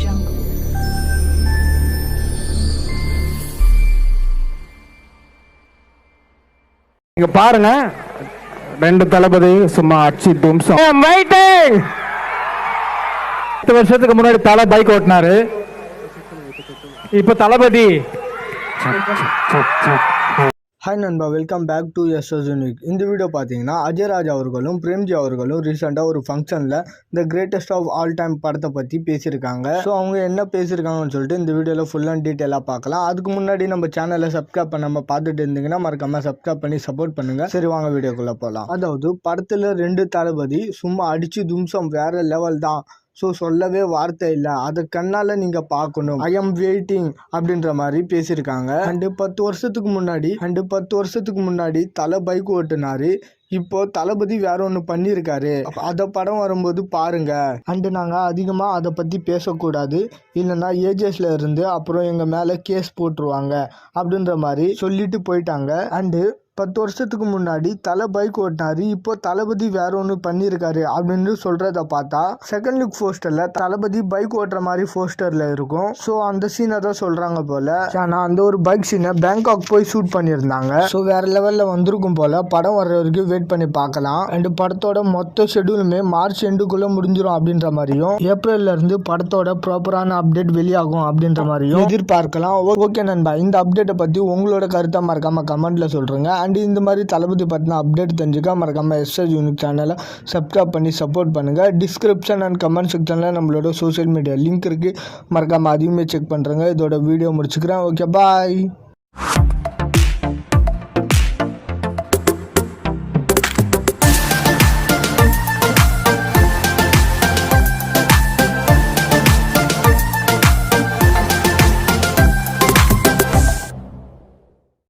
jungle. இங்க பாருங்க, ரெண்டு தளபதி சும்மா அடிச்சு தும்சம். 10 வருஷத்துக்கு முன்னாடி தலை பைக் ஓட்டினாரு, இப்ப தளபதி. ஹாய் நண்பா, welcome back to SS unique. இந்த வீடியோ பார்த்தீங்கன்னா அஜயராஜ் அவர்களும் பிரேம்ஜி அவர்களும் ரீசெண்டாக ஒரு ஃபங்க்ஷனில் the greatest of all time படத்தை பற்றி பேசியிருக்காங்க. ஸோ அவங்க என்ன பேசியிருக்காங்கன்னு சொல்லிட்டு இந்த வீடியோவில் ஃபுல் அண்ட் டீட்டெயிலாக பார்க்கலாம். அதுக்கு முன்னாடி நம்ம சேனலை சப்ஸ்கிரைப் பண்ணாமல் பார்த்துட்டு இருந்தீங்கன்னா மறக்காமல் சப்ஸ்கிரைப் பண்ணி சப்போர்ட் பண்ணுங்கள். சரி, வாங்க வீடியோக்குள்ளே போகலாம். அதாவது படத்தில் 2 தளபதி சும்மா அடித்து தும்சம் வேறு லெவல் தான். ஸோ சொல்லவே வார்த்தை இல்லை, அதை கண்ணால் நீங்கள் பார்க்கணும். ஐ எம் வெயிட்டிங் அப்படின்ற மாதிரி பேசியிருக்காங்க. அண்டு 10 வருஷத்துக்கு முன்னாடி தலை பைக் ஓட்டுனாரு, இப்போ தளபதி வேற ஒன்று பண்ணியிருக்காரு, அதை படம் வரும்போது பாருங்க. அண்டு நாங்கள் அதிகமாக அதை பற்றி பேசக்கூடாது, இல்லைன்னா ஏஜஸ்ல இருந்து அப்புறம் எங்கள் மேலே கேஸ் போட்டுருவாங்க அப்படின்ற மாதிரி சொல்லிட்டு போயிட்டாங்க. அண்டு 10 வருஷத்துக்கு முன்னாடி தலை பைக் ஓட்டினாரு, இப்போ தளபதி வேற ஒன்று பண்ணியிருக்காரு அப்படின்னு சொல்றத பார்த்தா செகண்ட் லுக் போஸ்டர்ல தளபதி பைக் ஓட்டுற மாதிரி போஸ்டர்ல இருக்கும். ஸோ அந்த சீனை தான் சொல்றாங்க போல. ஆனால் அந்த ஒரு பைக் சீனை பேங்காக் போய் ஷூட் பண்ணியிருந்தாங்க. ஸோ வேற லெவல்ல வந்திருக்கும் போல. படம் வர்ற வரைக்கும் வெயிட் பண்ணி பார்க்கலாம். அண்ட் படத்தோட மொத்த ஷெடியூலுமே மார்ச் எண்டுக்குள்ள முடிஞ்சிடும் அப்படின்ற மாதிரியும், ஏப்ரல்ல இருந்து படத்தோட ப்ராப்பரான அப்டேட் வெளியாகும் அப்படின்ற மாதிரியும் எதிர்பார்க்கலாம். ஓகே நண்பா, இந்த அப்டேட்டை பத்தி உங்களோட கருத்தை மறக்காம கமெண்ட்ல சொல்றேங்க. அண்ட் இந்த மாதிரி தளபதி பற்றின அப்டேட் தெரிஞ்சுக்க மறக்காம எஸ்எஸ் யூனிக் சேனலை சப்ஸ்கிரைப் பண்ணி சப்போர்ட் பண்ணுங்கள். டிஸ்கிரிப்ஷன் அண்ட் கமெண்ட் செக்ஷனில் நம்மளோட சோஷியல் மீடியா லிங்க் இருக்குது, மறக்காமல் அதையுமே செக் பண்ணுறேங்க. இதோட வீடியோ முடிச்சுக்கிறேன். ஓகே, பாய்.